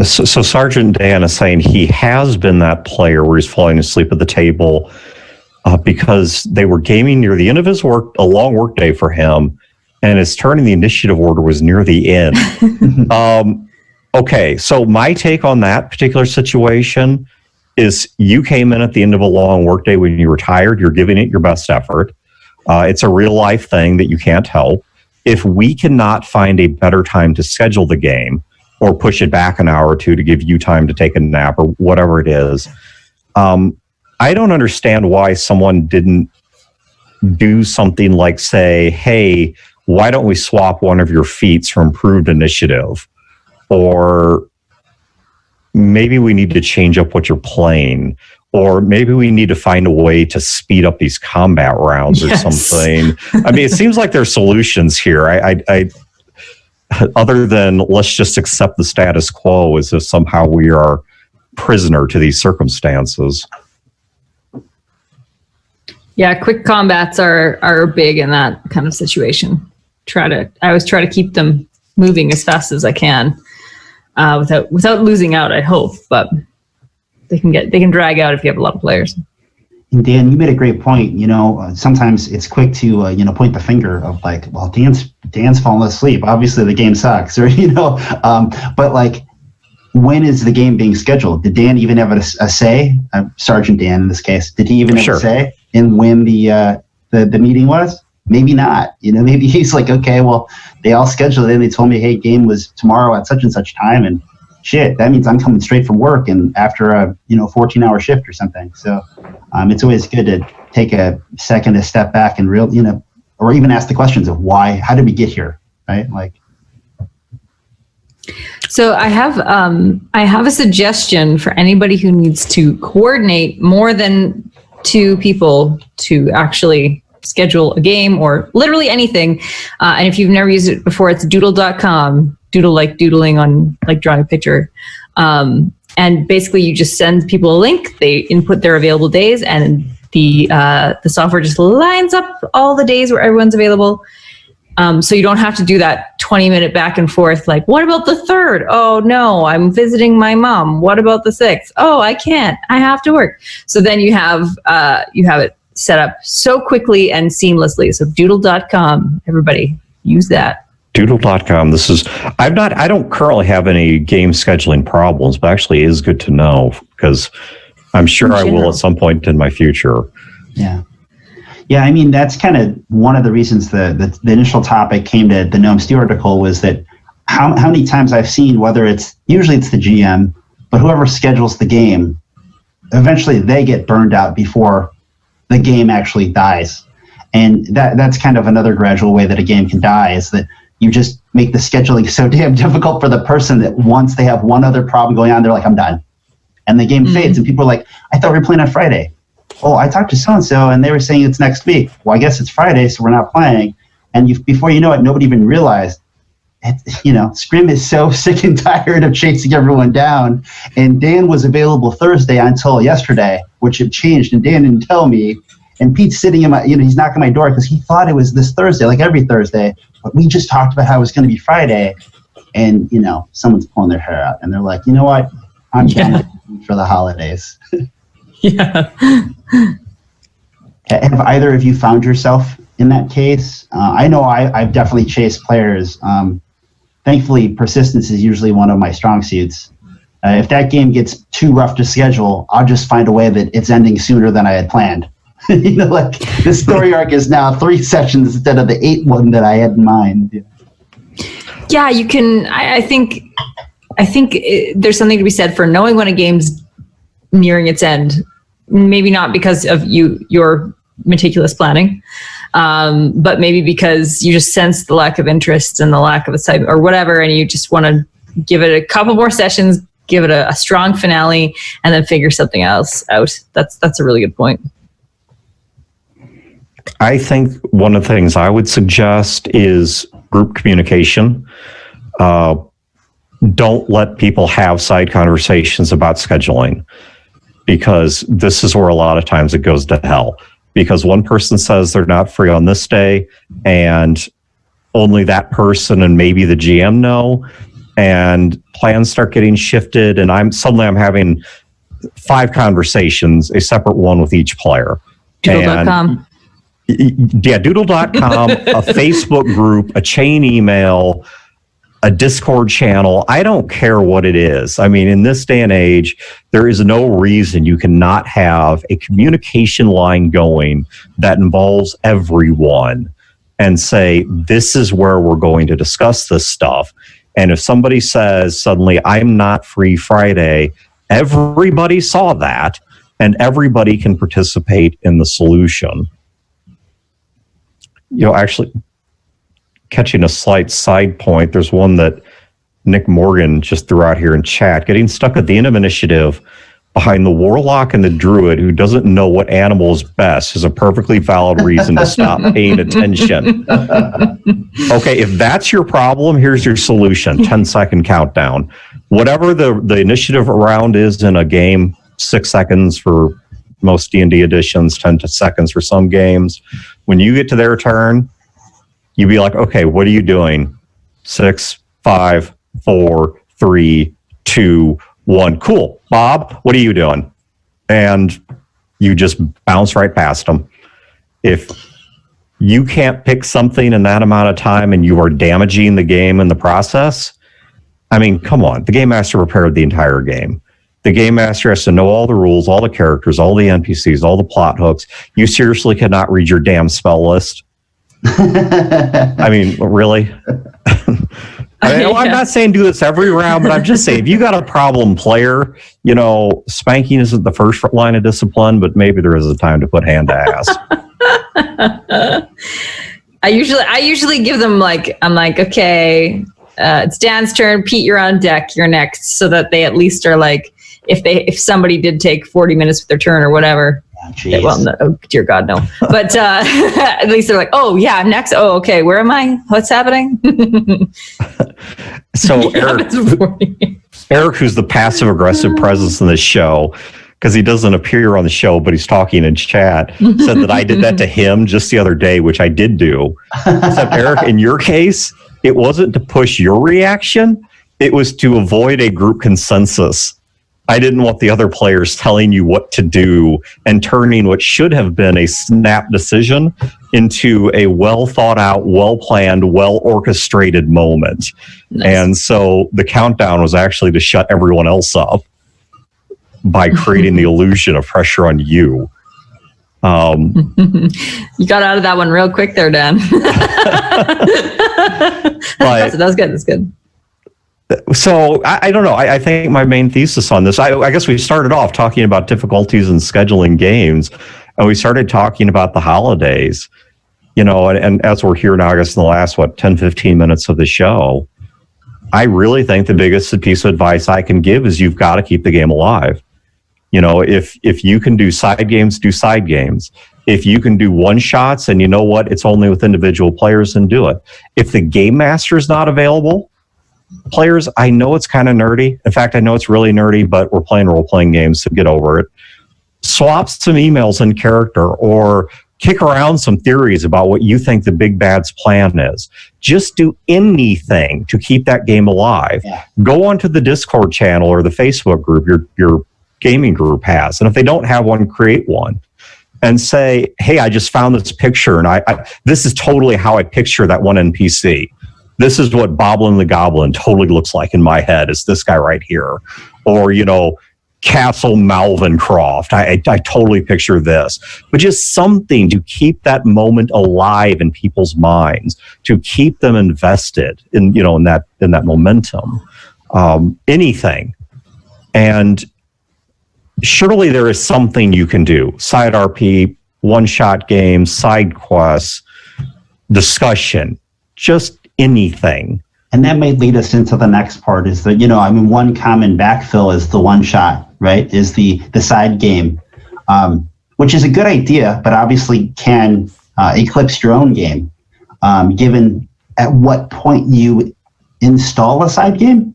S3: So Sergeant Dan is saying he has been that player where he's falling asleep at the table because they were gaming near the end of his work, a long work day for him, and his turn in the initiative order was near the end. Okay, so my take on that particular situation is, you came in at the end of a long work day when you were tired. You're giving it your best effort. It's a real life thing that you can't help. If we cannot find a better time to schedule the game, or push it back an hour or two to give you time to take a nap or whatever it is, I don't understand why someone didn't do something like say, hey, why don't we swap one of your feats for improved initiative? Or, maybe we need to change up what you're playing, or maybe we need to find a way to speed up these combat rounds or something. I mean, it seems like there's solutions here. I other than let's just accept the status quo as if somehow we are prisoner to these circumstances.
S2: Yeah, quick combats are big in that kind of situation. I always try to keep them moving as fast as I can, without losing out, I hope, but they can drag out if you have a lot of players.
S4: And Dan, you made a great point. Sometimes it's quick to point the finger of like, well, Dan's falling asleep. Obviously, the game sucks, or but like, when is the game being scheduled? Did Dan even have a say? Sergeant Dan, in this case, did he even have a say in when the meeting was? Maybe not. Maybe he's like, okay, well, they all scheduled it, and they told me, hey, game was tomorrow at such and such time, and shit, that means I'm coming straight from work and after a 14-hour shift or something. So it's always good to take a second to step back and or even ask the questions of why, how did we get here, right? Like.
S2: So I have a suggestion for anybody who needs to coordinate more than 2 people to actually schedule a game or literally anything. And if you've never used it before, it's doodle.com. Doodle like doodling on like drawing a picture. And basically you just send people a link, they input their available days, and the software just lines up all the days where everyone's available. So you don't have to do that 20-minute back and forth, like, what about the 3rd? Oh no, I'm visiting my mom. What about the 6th? Oh, I can't, I have to work. So then you have it set up so quickly and seamlessly. So doodle.com, everybody use that.
S3: Doodle.com. I don't currently have any game scheduling problems, but actually it is good to know because I'm sure I will at some point in my future.
S4: Yeah. Yeah, I mean, that's kind of one of the reasons the initial topic came to the Gnome Steel article was that how many times I've seen, usually it's the GM, but whoever schedules the game, eventually they get burned out before the game actually dies. And that's kind of another gradual way that a game can die, is that you just make the scheduling so damn difficult for the person that once they have one other problem going on, they're like, I'm done. And the game fades, and people are like, I thought we were playing on Friday. Oh, I talked to so-and-so, and they were saying it's next week. Well, I guess it's Friday, so we're not playing. And before you know it, nobody even realized, Scrim is so sick and tired of chasing everyone down. And Dan was available Thursday until yesterday, which had changed, and Dan didn't tell me. And Pete's sitting in he's knocking my door because he thought it was this Thursday, like every Thursday. But we just talked about how it was going to be Friday. And, someone's pulling their hair out. And they're like, you know what? I'm done for the holidays.
S2: Yeah.
S4: Have either of you found yourself in that case? I know I've definitely chased players. Thankfully, persistence is usually one of my strong suits. If that game gets too rough to schedule, I'll just find a way that it's ending sooner than I had planned. Like the story arc is now 3 sessions instead of the 8 one that I had in mind.
S2: Yeah, you can. I think there's something to be said for knowing when a game's nearing its end. Maybe not because of your meticulous planning, but maybe because you just sense the lack of interest and the lack of excitement or whatever, and you just want to give it a couple more sessions, give it a strong finale, and then figure something else out. That's a really good point.
S3: I think one of the things I would suggest is group communication. Don't let people have side conversations about scheduling, because this is where a lot of times it goes to hell. Because one person says they're not free on this day, and only that person and maybe the GM know, and plans start getting shifted, and I'm having 5 conversations, a separate one with each player.
S2: Doodle.com.
S3: Yeah, doodle.com, a Facebook group, a chain email, a Discord channel. I don't care what it is. I mean, in this day and age, there is no reason you cannot have a communication line going that involves everyone and say, this is where we're going to discuss this stuff. And if somebody says suddenly, I'm not free Friday, everybody saw that and everybody can participate in the solution. Actually, catching a slight side point, there's one that Nick Morgan just threw out here in chat, getting stuck at the end of initiative behind the warlock and the druid who doesn't know what animal is best is a perfectly valid reason to stop paying attention. Okay, if that's your problem, here's your solution. 10-second countdown. Whatever the initiative round is in a game, 6 seconds for most D&D editions, 10 seconds for some games. When you get to their turn, you be like, okay, what are you doing? 6, 5, 4, 3, 2, 1. Cool. Bob, what are you doing? And you just bounce right past them. If you can't pick something in that amount of time and you are damaging the game in the process, I mean, come on. The game master prepared the entire game. The game master has to know all the rules, all the characters, all the NPCs, all the plot hooks. You seriously cannot read your damn spell list. I mean, really? I'm not saying do this every round, but I'm just saying if you got a problem player, spanking isn't the first line of discipline, but maybe there is a time to put hand to ass.
S2: I usually give them I'm like, okay, it's Dan's turn. Pete, you're on deck. You're next, so that they at least are like, if somebody did take 40 minutes with their turn or whatever. Well, no, oh, dear God, no. But at least they're like, oh, yeah, I'm next. Oh, okay, where am I? What's happening?
S3: So Eric, who's the passive-aggressive presence in this show, because he doesn't appear on the show, but he's talking in chat, said that I did that to him just the other day, which I did do. Except, Eric, in your case, it wasn't to push your reaction. It was to avoid a group consensus. I didn't want the other players telling you what to do and turning what should have been a snap decision into a well thought out, well planned, well orchestrated moment. Nice. And so the countdown was actually to shut everyone else up by creating the illusion of pressure on you.
S2: You got out of that one real quick there, Dan. That was good. That's good.
S3: So I don't know. I think my main thesis on this, I guess we started off talking about difficulties in scheduling games, and we started talking about the holidays, and as we're here now, I guess in the last, 10, 15 minutes of the show, I really think the biggest piece of advice I can give is you've got to keep the game alive. If you can do side games, do side games. If you can do one shots and you know what, it's only with individual players, then do it. If the game master is not available, players, I know it's kind of nerdy. In fact, I know it's really nerdy, but we're playing role-playing games, so get over it. Swap some emails in character or kick around some theories about what you think the big bad's plan is. Just do anything to keep that game alive. Yeah. Go onto the Discord channel or the Facebook group your gaming group has, and if they don't have one, create one. And say, hey, I just found this picture, and I this is totally how I picture that one NPC. This is what Boblin the Goblin totally looks like in my head, is this guy right here. Or, Castle Malvincroft. I totally picture this. But just something to keep that moment alive in people's minds, to keep them invested in that momentum. Anything. And surely there is something you can do. Side RP, one-shot games, side quests, discussion, just anything.
S4: And that may lead us into the next part is that, one common backfill is the one shot, right? Is the side game, which is a good idea, but obviously can eclipse your own game, given at what point you install a side game.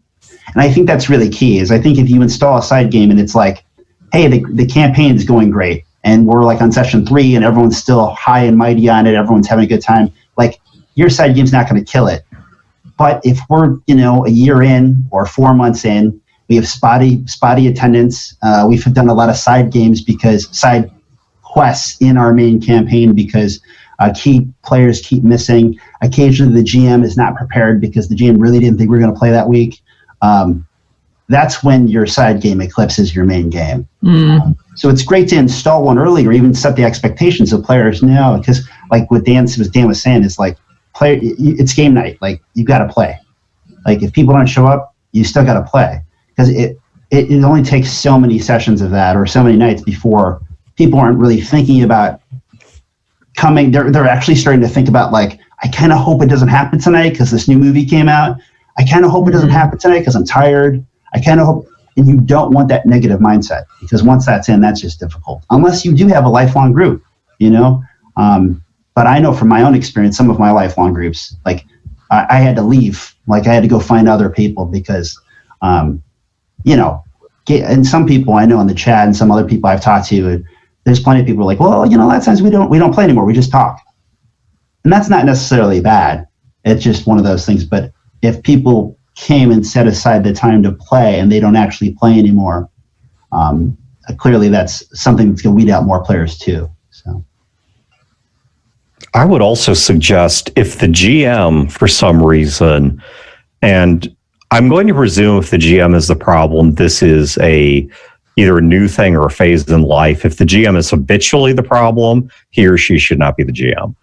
S4: And I think that's really key is I think if you install a side game and it's like, hey, the campaign is going great and we're like on session 3 and everyone's still high and mighty on it, everyone's having a good time, like your side game's not going to kill it. But if we're, a year in or 4 months in, we have spotty attendance. We've done a lot of side games side quests in our main campaign because key players keep missing. Occasionally the GM is not prepared because the GM really didn't think we were going to play that week. That's when your side game eclipses your main game. So it's great to install one early or even set the expectations so players know, because like what Dan was saying is like, it's game night. Like you got to play. Like if people don't show up, you still got to play, because it only takes so many sessions of that or so many nights before people aren't really thinking about coming. They're actually starting to think about like, I kind of hope it doesn't happen tonight because this new movie came out. I kind of hope it doesn't happen tonight because I'm tired. I kind of hope, and you don't want that negative mindset, because once that's in, that's just difficult. Unless you do have a lifelong group, But I know from my own experience, some of my lifelong groups, like I had to leave, like I had to go find other people because, and some people I know in the chat and some other people I've talked to, there's plenty of people like, well, a lot of times we don't play anymore. We just talk. And that's not necessarily bad. It's just one of those things. But if people came and set aside the time to play and they don't actually play anymore, clearly that's something that's going to weed out more players too. So
S3: I would also suggest if the GM, for some reason, and I'm going to presume if the GM is the problem, this is either a new thing or a phase in life. If the GM is habitually the problem, he or she should not be the GM.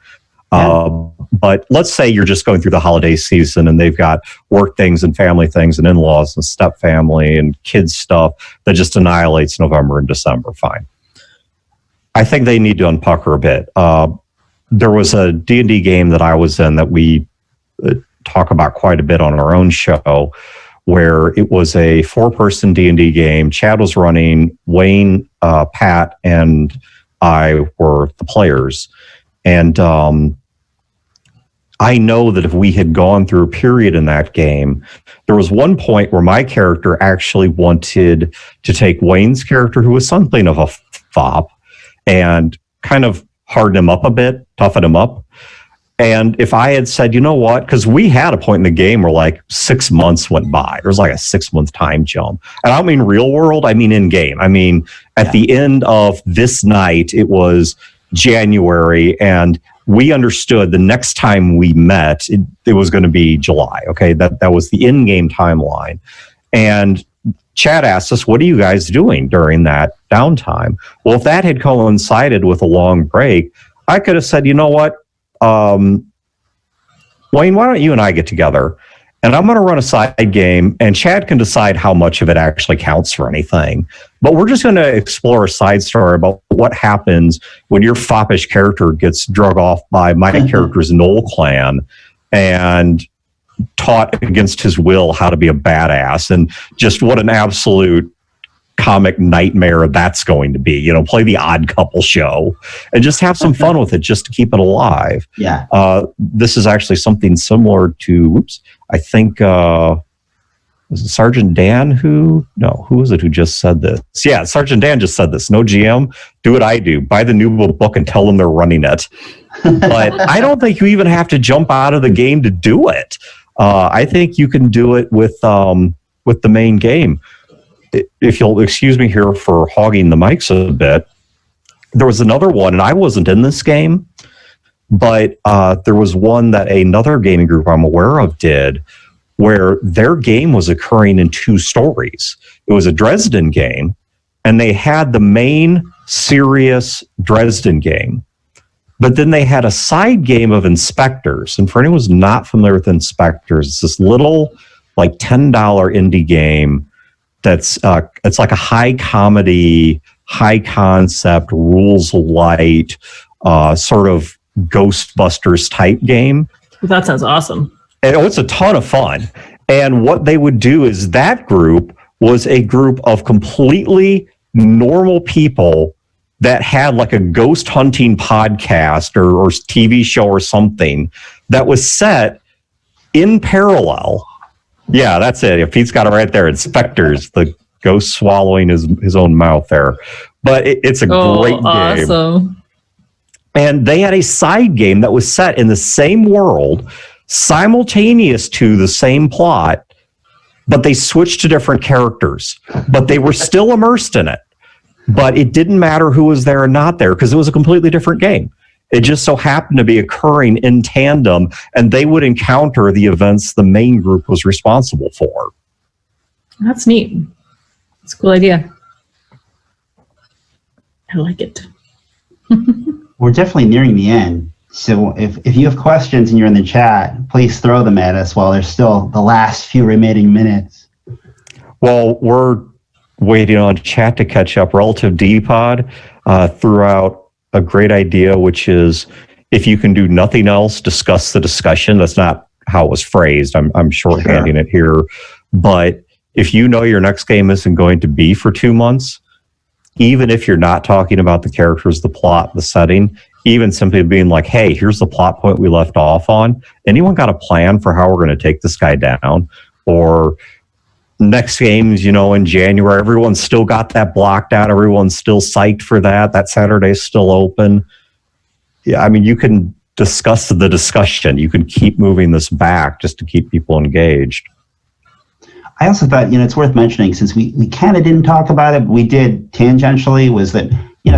S3: Yeah. But let's say you're just going through the holiday season and they've got work things and family things and in-laws and step family and kids stuff that just annihilates November and December. Fine. I think they need to unpucker a bit. There was a D&D game that I was in that we talk about quite a bit on our own show, where it was a 4-person D&D game. Chad was running, Wayne, Pat, and I were the players. And I know that if we had gone through a period in that game, there was one point where my character actually wanted to take Wayne's character, who was something of a fop, and kind of harden him up a bit, toughen him up. And if I had said, you know what, because we had a point in the game where like 6 months went by. There was like a 6-month time jump. And I don't mean real world, I mean in game. I mean, at the end of this night, it was January, and we understood the next time we met, it was going to be July. Okay, that was the in-game timeline. And Chad asked us, what are you guys doing during that downtime? Well, if that had coincided with a long break, I could have said, you know what, Wayne, why don't you and I get together? And I'm going to run a side game, and Chad can decide how much of it actually counts for anything. But we're just going to explore a side story about what happens when your foppish character gets drug off by my character's Knoll clan and taught against his will how to be a badass, and just what an absolute comic nightmare that's going to be. Play the Odd Couple show and just have some fun with it, just to keep it alive.
S4: Yeah.
S3: This is actually something similar to, I think, was it Sergeant Dan who was it who just said this? Yeah, Sergeant Dan just said this. No GM, do what I do. Buy the new book and tell them they're running it. But I don't think you even have to jump out of the game to do it. I think you can do it with the main game. If you'll excuse me here for hogging the mics a bit, there was another one, and I wasn't in this game, but there was one that another gaming group I'm aware of did, where their game was occurring in 2 stories. It was a Dresden game, and they had the main serious Dresden game, but then they had a side game of Inspectors. And for anyone who's not familiar with Inspectors, it's this little like $10 indie game that's it's like a high comedy, high concept, rules light, sort of Ghostbusters type game.
S2: That sounds awesome.
S3: And it's a ton of fun. And what they would do is that group was a group of completely normal people that had like a ghost hunting podcast or TV show or something that was set in parallel. Yeah, that's it. Pete's got it right there. Inspectors, the ghost swallowing his own mouth there. But it's a great game.
S2: Awesome.
S3: And they had a side game that was set in the same world, simultaneous to the same plot, but they switched to different characters. But they were still immersed in it. But it didn't matter who was there or not there, because it was a completely different game. It just so happened to be occurring in tandem, and they would encounter the events the main group was responsible for.
S2: That's neat. It's a cool idea. I like it.
S4: We're definitely nearing the end. So if you have questions and you're in the chat, please throw them at us while there's still the last few remaining minutes.
S3: Well, we're waiting on chat to catch up. Relative D-Pod threw out a great idea, which is if you can do nothing else, discuss the discussion. That's not how it was phrased. I'm shorthanding it here. But if you know your next game isn't going to be for 2 months, even if you're not talking about the characters, the plot, the setting, even simply being like, hey, here's the plot point we left off on. Anyone got a plan for how we're going to take this guy down? Or next games, in January, everyone's still got that blocked out. Everyone's still psyched for that. That Saturday's still open. Yeah, I mean, you can discuss the discussion. You can keep moving this back just to keep people engaged.
S4: I also thought, it's worth mentioning, since we kind of didn't talk about it, but we did tangentially, was that,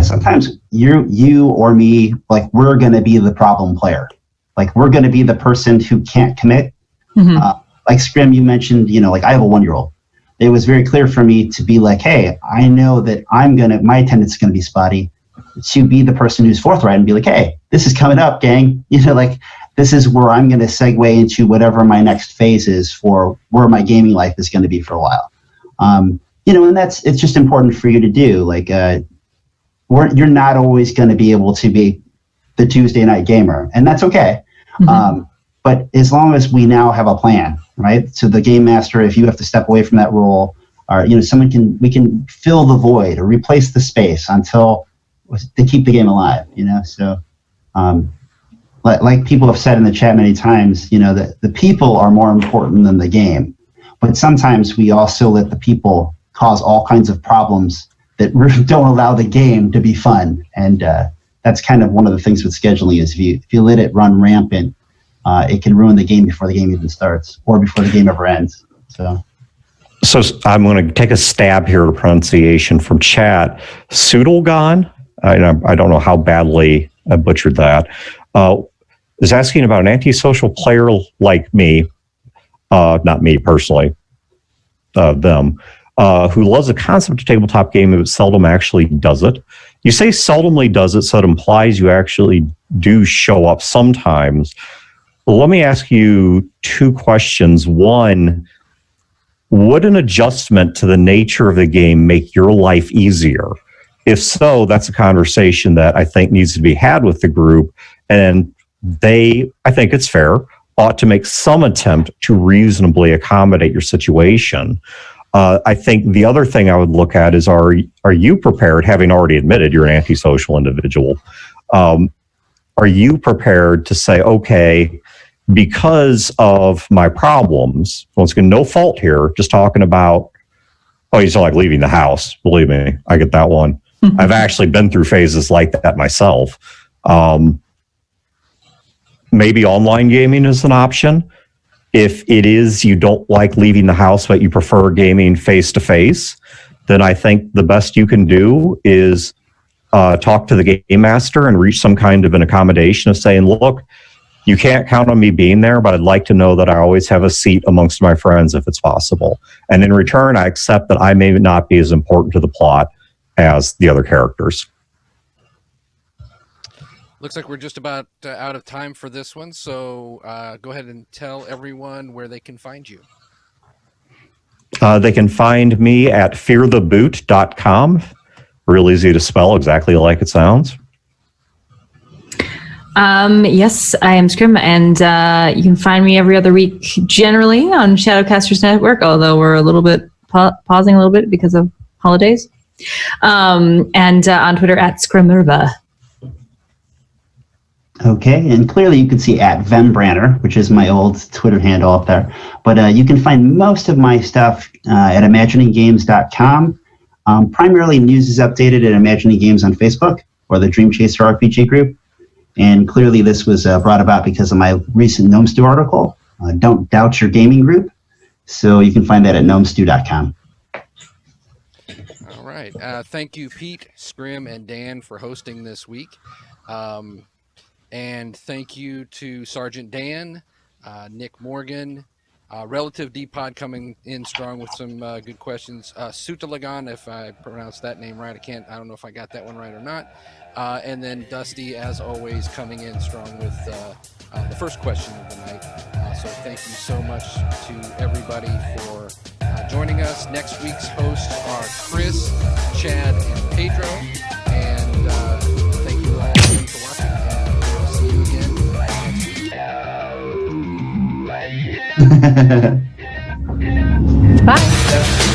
S4: sometimes you or me, like, we're going to be the problem player. Like, we're going to be the person who can't commit.
S2: Mm-hmm.
S4: Like Scrim, you mentioned, like, I have a 1-year-old. It was very clear for me to be like, hey, I know that my attendance is going to be spotty, to be the person who's forthright and be like, hey, this is coming up, gang. Like, this is where I'm going to segue into whatever my next phase is for where my gaming life is going to be for a while. And it's just important for you to do. Like, you're not always going to be able to be the Tuesday night gamer, and that's okay. Mm-hmm. But as long as we now have a plan, right? So the game master, if you have to step away from that role, or we can fill the void or replace the space until to keep the game alive. So like people have said in the chat many times, that the people are more important than the game. But sometimes we also let the people cause all kinds of problems that don't allow the game to be fun. And that's kind of one of the things with scheduling is if you let it run rampant, it can ruin the game before the game even starts or before the game ever ends. So
S3: I'm going to take a stab here at pronunciation from chat. Pseudolgon, I don't know how badly I butchered that, is asking about an antisocial player like me, not me personally, them, who loves the concept of tabletop gaming but seldom actually does it. You say seldomly does it, so it implies you actually do show up sometimes. Well, let me ask you 2 questions. One, would an adjustment to the nature of the game make your life easier? If so, that's a conversation that I think needs to be had with the group, and I think it's fair, ought to make some attempt to reasonably accommodate your situation. I think the other thing I would look at is, are you prepared, having already admitted you're an antisocial individual, are you prepared to say, okay, because of my problems, once again, no fault here, just talking about, you don't like leaving the house. Believe me, I get that one. I've actually been through phases like that myself. Maybe online gaming is an option. If it is you don't like leaving the house, but you prefer gaming face-to-face, then I think the best you can do is talk to the game master and reach some kind of an accommodation of saying, look, you can't count on me being there, but I'd like to know that I always have a seat amongst my friends if it's possible. And in return, I accept that I may not be as important to the plot as the other characters.
S1: Looks like we're just about out of time for this one, so go ahead and tell everyone where they can find you.
S3: They can find me at feartheboot.com. Real easy to spell, exactly like it sounds.
S2: Yes, I am Scrim, and you can find me every other week generally on Shadowcasters Network, although we're a little bit pausing a little bit because of holidays. And on Twitter at Scrimerva.
S4: Okay, and clearly you can see at Vembranner, which is my old Twitter handle up there. But you can find most of my stuff at imagininggames.com. Primarily news is updated at Imagining Games on Facebook or the Dream Chaser RPG group. And clearly this was brought about because of my recent Gnome Stew article, Don't Doubt Your Gaming Group. So you can find that at gnomestew.com.
S1: All right. Thank you, Pete, Scrim, and Dan for hosting this week. And thank you to Sergeant Dan, Nick Morgan, Relative D-Pod coming in strong with some good questions. Sutalagan, if I pronounced that name right. I don't know if I got that one right or not. And then Dusty, as always, coming in strong with the first question of the night. So thank you so much to everybody for joining us. Next week's hosts are Chris, Chad, and Pedro. And thank you all again for watching. And we'll see you again next week.
S2: Bye.